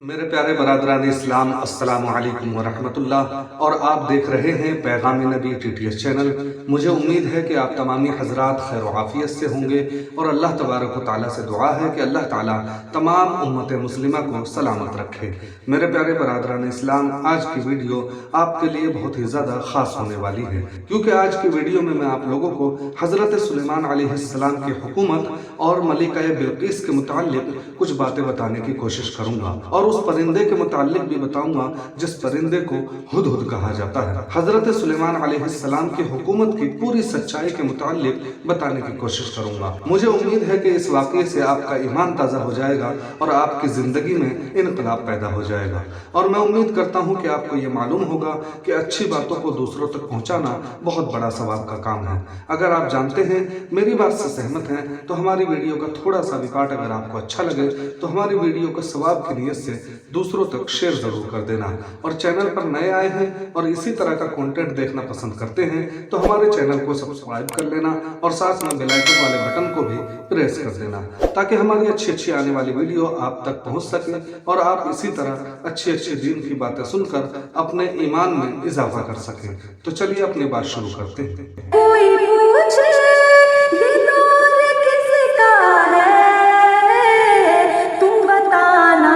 میرے پیارے برادران اسلام، السلام علیکم ورحمۃ اللہ، اور آپ دیکھ رہے ہیں پیغام نبی TTS چینل۔ مجھے امید ہے کہ آپ تمامی حضرات خیر و عافیت سے ہوں گے، اور اللہ تبارک و تعالیٰ سے دعا ہے کہ اللہ تعالیٰ تمام امت مسلمہ کو سلامت رکھے۔ میرے پیارے برادران اسلام، آج کی ویڈیو آپ کے لیے بہت ہی زیادہ خاص ہونے والی ہے، کیونکہ آج کی ویڈیو میں آپ لوگوں کو حضرت سلیمان علیہ السلام کی حکومت اور ملکہ بلقیس کے متعلق کچھ باتیں بتانے کی کوشش کروں گا، اور اس پرندے کے متعلق بھی بتاؤں گا جس پرندے کو ہدہد کہا جاتا ہے۔ حضرت سلیمان علیہ السلام کی حکومت کی پوری سچائی کے متعلق بتانے کی کوشش کروں گا۔ مجھے امید ہے کہ اس واقعے سے آپ کا ایمان تازہ ہو جائے گا اور آپ کی زندگی میں انقلاب پیدا ہو جائے گا، اور میں امید کرتا ہوں کہ آپ کو یہ معلوم ہوگا کہ اچھی باتوں کو دوسروں تک پہنچانا بہت بڑا ثواب کا کام ہے۔ اگر آپ جانتے ہیں، میری بات سے سہمت ہیں، تو ہماری ویڈیو کا تھوڑا سا بھی پارٹ اگر آپ کو اچھا لگے تو ہماری ویڈیو کو ثواب کی نیت سے دوسروں تک شیئر ضرور کر دینا، اور چینل پر نئے آئے ہیں اور اسی طرح کا کنٹینٹ دیکھنا پسند کرتے ہیں تو ہمارے چینل کو سبسکرائب کر لینا، اور ساتھ میں بیل آئیکن والے بٹن کو بھی پریس کر دینا، تاکہ ہماری اچھی آنے والی ویڈیو آپ تک پہنچ سکے اور آپ اسی طرح اچھی دین کی باتیں سن کر اپنے ایمان میں اضافہ کر سکیں۔ تو چلیے اپنی بات شروع کرتے ہیں۔ کوئی پوچھے یہ دور کس کا ہے، تم بتانا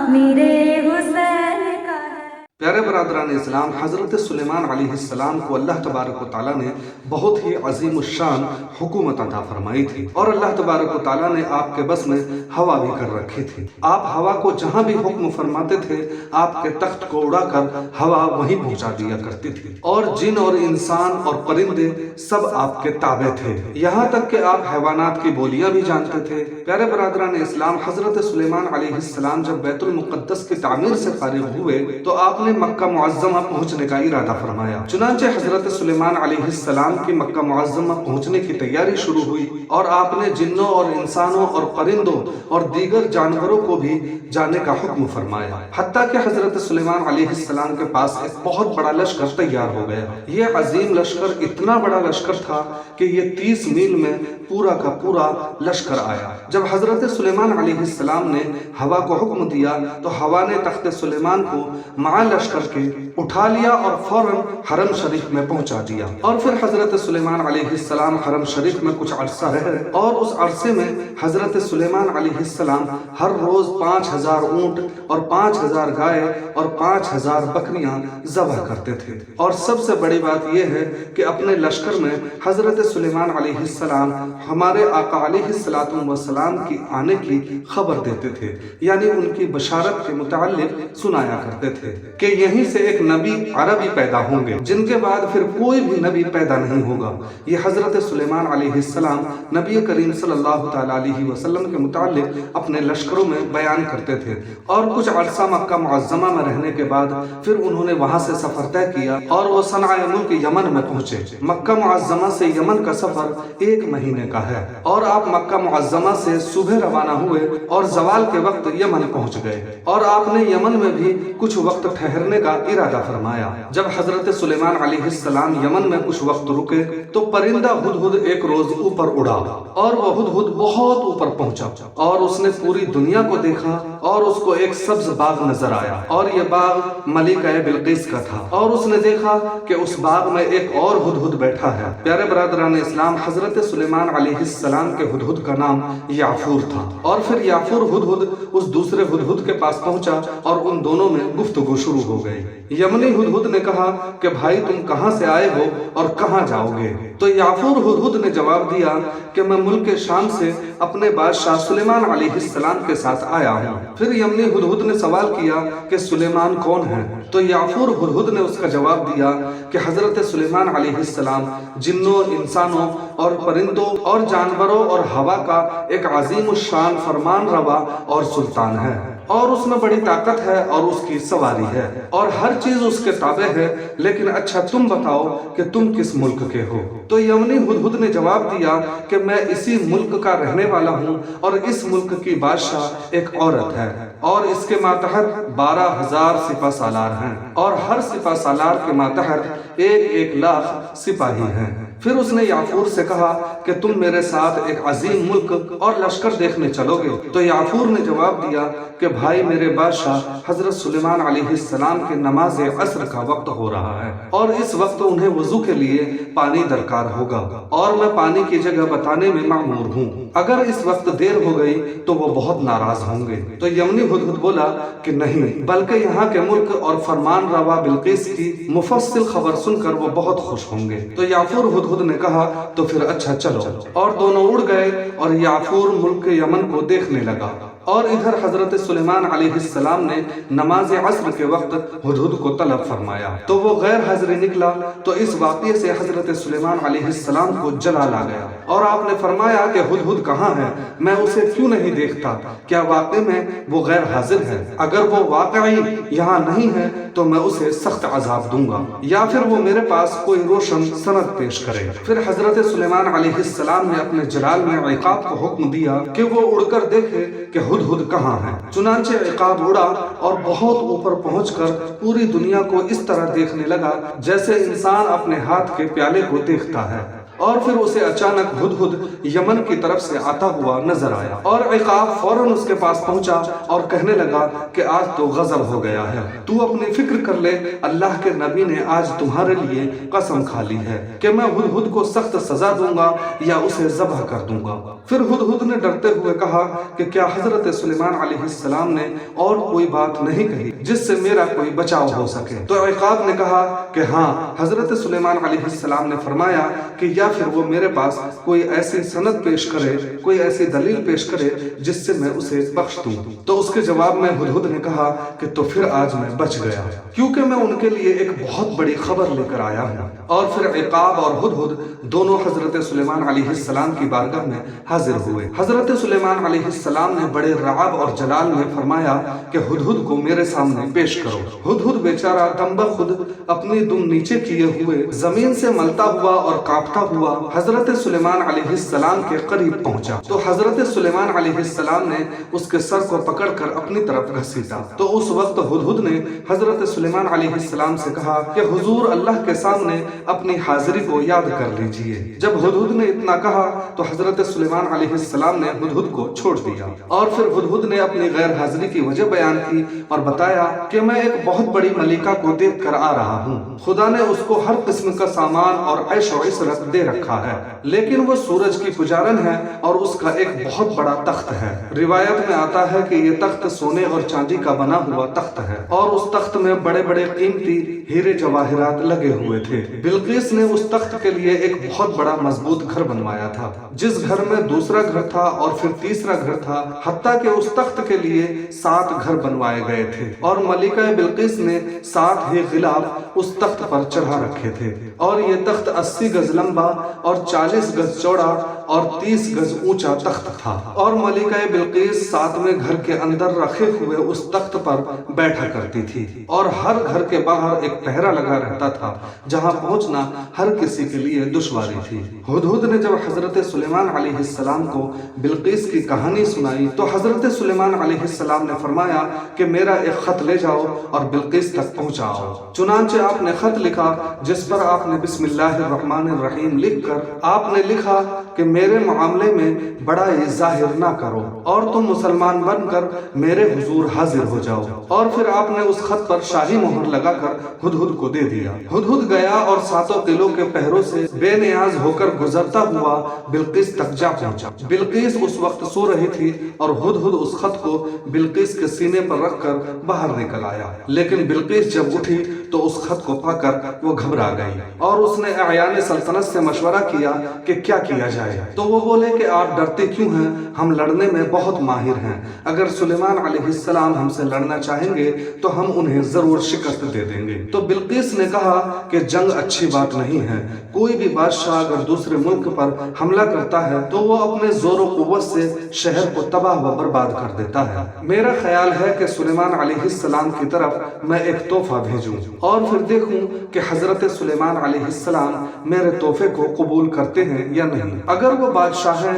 میرے حسین کا ہے۔ پیارے برادران اسلام، حضرت سلیمان علیہ السلام کو اللہ تبارک و تعالیٰ نے بہت ہی عظیم الشان حکومت عطا فرمائی تھی، اور اللہ تبارک و تعالیٰ نے آپ کے بس میں ہوا بھی کر رکھی تھی۔ آپ ہوا کو جہاں بھی حکم فرماتے تھے، آپ کے تخت کو اڑا کر ہوا وہیں پہنچا دیا کرتی تھی، اور جن اور انسان اور پرندے سب آپ کے تابع تھے، یہاں تک کہ آپ حیوانات کی بولیاں بھی جانتے تھے۔ پیارے برادران اسلام، حضرت سلیمان علیہ السلام جب بیت المقدس کی تعمیر سے فارغ ہوئے تو آپ نے مکہ معظمہ پہنچنے کا ارادہ فرمایا۔ چنانچہ حضرت سلیمان علیہ السلام کی مکہ معظمہ پہنچنے کی تیاری شروع ہوئی، اور آپ نے جنوں اور انسانوں اور پرندوں اور دیگر جانوروں کو بھی جانے کا حکم فرمایا، حتیٰ کہ حضرت سلیمان علیہ السلام کے پاس ایک بہت بڑا لشکر تیار ہو گیا۔ یہ عظیم لشکر اتنا بڑا لشکر تھا کہ یہ 30 میل میں پورا کا پورا لشکر آیا۔ جب حضرت سلیمان علیہ السلام نے ہوا کو حکم دیا تو ہوا نے تخت سلیمان کو مع لشکر کے اٹھا لیا اور فوراً حرم شریف میں پہنچا دیا، اور پھر حضرت سلیمان علیہ السلام حرم شریف میں کچھ عرصہ رہے، اور اس عرصے میں حضرت سلیمان علیہ السلام ہر روز 5000 اونٹ اور 5000 گائے اور 5000 بکریاں ذبح کرتے تھے۔ اور سب سے بڑی بات یہ ہے کہ اپنے لشکر میں حضرت سلیمان علیہ السلام ہمارے آقا علیہ السلام کی آنے کی خبر دیتے تھے، یعنی ان کی بشارت کے متعلق سنایا کرتے تھے کہ یہیں سے ایک نبی عربی پیدا ہوں گے، جن کے بعد پھر کوئی بھی نبی پیدا نہیں ہوگا۔ یہ حضرت سلیمان علیہ السلام نبی کریم صلی اللہ تعالیٰ علیہ وسلم کے متعلق اپنے لشکروں میں بیان کرتے تھے، اور کچھ عرصہ مکہ معظمہ میں رہنے کے بعد پھر انہوں نے وہاں سے سفر طے کیا، اور وہ صنعاء ملک یمن میں پہنچے۔ مکہ معظمہ سے یمن کا سفر 1 مہینے کا ہے، اور آپ مکہ معظمہ سے صبح روانہ ہوئے اور زوال کے وقت یمن پہنچ گئے، اور آپ نے یمن میں بھی کچھ وقت ٹھہرنے کا ارادہ فرمایا۔ جب حضرت سلیمان علیہ السلام یمن میں کچھ وقت رکے تو پرندہ ہدہد ایک روز اوپر اڑا، اور وہ ہدہد بہت اوپر پہنچا، اور اس نے پوری دنیا کو دیکھا، اور اس کو ایک سبز باغ نظر آیا، اور یہ باغ ملکہ بلقیس کا تھا، اور اس نے دیکھا کہ اس باغ میں ایک اور ہدہد بیٹھا ہے۔ پیارے برادران اسلام، حضرت سلیمان علیہ السلام کے ہدہد کا نام یافور تھا، اور پھر یافور ہدہد اس دوسرے ہدہد کے پاس پہنچا، اور ان دونوں میں گفتگو شروع ہو گئی۔ یمنی ہدہد نے کہا کہ بھائی تم کہاں سے آئے ہو اور کہاں جاؤ گے؟ تو یافور ہدہد نے جواب دیا کہ میں ملک شام سے اپنے بادشاہ سلیمان علیہ السلام کے ساتھ آیا ہوں۔ پھر یمنی ہدہد نے سوال کیا کہ سلیمان کون ہے؟ تو یافور ہدہد نے اس کا جواب دیا کہ حضرت سلیمان علیہ السلام جنوں، انسانوں اور پرندوں اور جانوروں اور ہوا کا ایک عظیم الشان فرمان روا اور سلطان ہے، اور اس میں بڑی طاقت ہے اور اس کی سواری ہے، اور ہر چیز اس کے تابع ہے، لیکن اچھا تم بتاؤ کہ تم کس ملک کے ہو؟ تو یمنی ہدہد نے جواب دیا کہ میں اسی ملک کا رہنے والا ہوں، اور اس ملک کی بادشاہ ایک عورت ہے، اور اس کے ماتحت 12,000 سپہ سالار ہیں، اور ہر سپہ سالار کے ماتحت 1,000,000 سپاہی ہیں۔ پھر اس نے یافور سے کہا کہ تم میرے ساتھ ایک عظیم ملک اور لشکر دیکھنے چلو گے؟ تو یافور نے جواب دیا کہ بھائی میرے بادشاہ حضرت سلیمان علیہ السلام کے نماز عصر کا وقت ہو رہا ہے اور اس وقت انہیں وضو کے لیے پانی درکار ہوگا اور میں پانی کی جگہ بتانے میں معمور ہوں، اگر اس وقت دیر ہو گئی تو وہ بہت ناراض ہوں گے۔ تو یمنی ہدہد بولا کہ نہیں، بلکہ یہاں کے ملک اور فرمان روا بلقیس کی مفصل خبر سن کر وہ بہت خوش ہوں گے۔ تو یافور ہدہد نے کہا تو پھر اچھا چلو، اور دونوں اڑ گئے اور یافور ملک یمن کو دیکھنے لگا، اور ادھر حضرت سلیمان علیہ السلام نے نماز عصر کے وقت ہدہد کو طلب فرمایا تو وہ غیر حاضر نکلا۔ تو اس واقعے سے حضرت سلیمان علیہ السلام کو جلال آ گیا اور آپ نے فرمایا کہ ہدہد کہاں ہے؟ میں اسے کیوں نہیں دیکھتا؟ کیا واقعے میں وہ غیر حاضر ہے؟ اگر وہ واقعی یہاں نہیں ہے تو میں اسے سخت عذاب دوں گا، یا پھر وہ میرے پاس کوئی روشن سند پیش کرے۔ پھر حضرت سلیمان علیہ السلام نے اپنے جلال میں عقاب کو حکم دیا کہ وہ اڑ کر دیکھے کہ ہدہد کہاں ہے۔ چنانچہ عقاب اڑا اور بہت اوپر پہنچ کر پوری دنیا کو اس طرح دیکھنے لگا جیسے انسان اپنے ہاتھ کے پیالے کو دیکھتا ہے، اور پھر اسے اچانک ہدہد یمن کی طرف سے آتا ہوا نظر آیا، اور عقاب فوراً اس کے پاس پہنچا اور کہنے لگا کہ آج تو غضب ہو گیا ہے، تو اپنی فکر کر لے، اللہ کے نبی نے آج تمہارے لیے قسم کھا لی ہے کہ میں ہدہد کو سخت سزا دوں گا یا اسے ذبح کر دوں گا۔ پھر ہدہد نے ڈرتے ہوئے کہا کہ کیا حضرت سلیمان علیہ السلام نے اور کوئی بات نہیں کہی جس سے میرا کوئی بچاؤ ہو سکے؟ تو عقاب نے کہا کہ ہاں، حضرت سلیمان علیہ السلام نے فرمایا کہ یا پھر وہ میرے پاس کوئی ایسی سند پیش کرے، کوئی ایسی دلیل پیش کرے جس سے میں اسے بخش دوں۔ تو اس کے جواب میں ہدہد نے کہا کہ تو پھر آج میں بچ گیا، کیونکہ میں ان کے لیے ایک بہت بڑی خبر لے کر آیا ہوں۔ اور پھر عقاب اور ہدہد دونوں حضرت سلیمان علیہ السلام کی بارگاہ میں حاضر ہوئے۔ حضرت سلیمان علیہ السلام نے بڑے رعب اور جلال میں فرمایا کہ ہدہد کو میرے سامنے پیش کرو۔ ہدہد بیچارہ دم بخود اپنی دم نیچے کیے ہوئے زمین سے ملتا ہوا اور کانپتا ہوا حضرت سلیمان علیہ السلام کے قریب پہنچا۔ تو حضرت سلیمان علیہ السلام نے اس کے سر کو پکڑ کر اپنی طرف گھسیٹا۔ تو اس وقت ہدہد نے حضرت سلیمان علیہ السلام سے کہا کہ حضور اللہ کے سامنے اپنی حاضری کو یاد کر لیجئے۔ جب ہدہد نے اتنا کہا تو حضرت سلیمان علیہ السلام نے ہدہد کو چھوڑ دیا، اور پھر ہدہد نے اپنی غیر حاضری کی وجہ بیان کی اور بتایا کہ میں ایک بہت بڑی ملکہ کو دیکھ کر آ رہا ہوں، خدا نے اس کو ہر قسم کا سامان اور عیش و عشرت دے رکھا ہے، لیکن وہ سورج کی پجارن ہے اور اس کا ایک بہت بڑا تخت ہے۔ روایت میں آتا ہے کہ یہ تخت سونے اور چاندی کا بنا ہوا تخت ہے، اور اس تخت میں بڑے بڑے قیمتی ہیرے جواہرات لگے ہوئے تھے۔ بلقیس نے اس تخت کے لیے ایک بہت بڑا مضبوط گھر بنوایا تھا، جس گھر میں دوسرا گھر تھا اور پھر تیسرا گھر تھا، حتیٰ کہ اس تخت کے لیے 7 گھر بنوائے گئے تھے، اور ملکہ بلقیس نے 7 ہی غلاف اس تخت پر چڑھا رکھے تھے، اور یہ تخت 80 گز لمبا اور 40 گز چوڑا اور 30 گز اونچا تخت تھا، اور ملکہ بلقیس 7ویں گھر کے اندر رکھے ہوئے اس تخت پر بیٹھا کرتی تھی، اور ہر گھر کے باہر ایک پہرا لگا رہتا تھا جہاں پہنچنا ہر کسی کے لیے دشواری تھی۔ ہدہد نے جب حضرت سلیمان علیہ السلام کو بلقیس کی کہانی سنائی تو حضرت سلیمان علیہ السلام نے فرمایا کہ میرا ایک خط لے جاؤ اور بلقیس تک پہنچاؤ۔ چنانچہ آپ نے خط لکھا جس پر آپ نے بسم اللہ الرحمن الرحیم لکھ کر آپ نے لکھا کہ میرے معاملے میں بڑائی ظاہر نہ کرو اور تم مسلمان بن کر میرے حضور حاضر ہو جاؤ۔ اور پھر آپ نے اس خط پر شاہی مہر لگا کر ہدہد کو دے دیا۔ ہدہد گیا اور 7 قلعوں کے پہروں سے بے نیاز ہو کر گزرتا ہوا بلقیس تک جا پہنچا۔ بلقیس اس وقت سو رہی تھی اور ہدہد اس خط کو بلقیس کے سینے پر رکھ کر باہر نکل آیا، لیکن بلقیس جب اٹھی تو اس خط کو پا کر وہ گھبرا گئی، اور اس نے اعیان سلطنت سے مشورہ کیا کہ کیا کیا جائے۔ تو وہ بولے کہ آپ ڈرتے کیوں ہیں؟ ہم لڑنے میں بہت ماہر ہیں، اگر سلیمان علیہ السلام ہم سے لڑنا چاہیں گے تو ہم انہیں ضرور شکست دے دیں گے۔ تو بلقیس نے کہا کہ جنگ اچھی بات نہیں ہے، کوئی بھی بادشاہ اگر دوسرے ملک پر حملہ کرتا ہے تو وہ اپنے زور و قوت سے شہر کو تباہ و برباد کر دیتا ہے۔ میرا خیال ہے کہ سلیمان علیہ السلام کی طرف میں ایک تحفہ بھیجوں اور پھر دیکھوں کہ حضرت سلیمان علیہ السلام میرے تحفے کو قبول کرتے ہیں یا نہیں۔ اگر وہ بادشاہ ہیں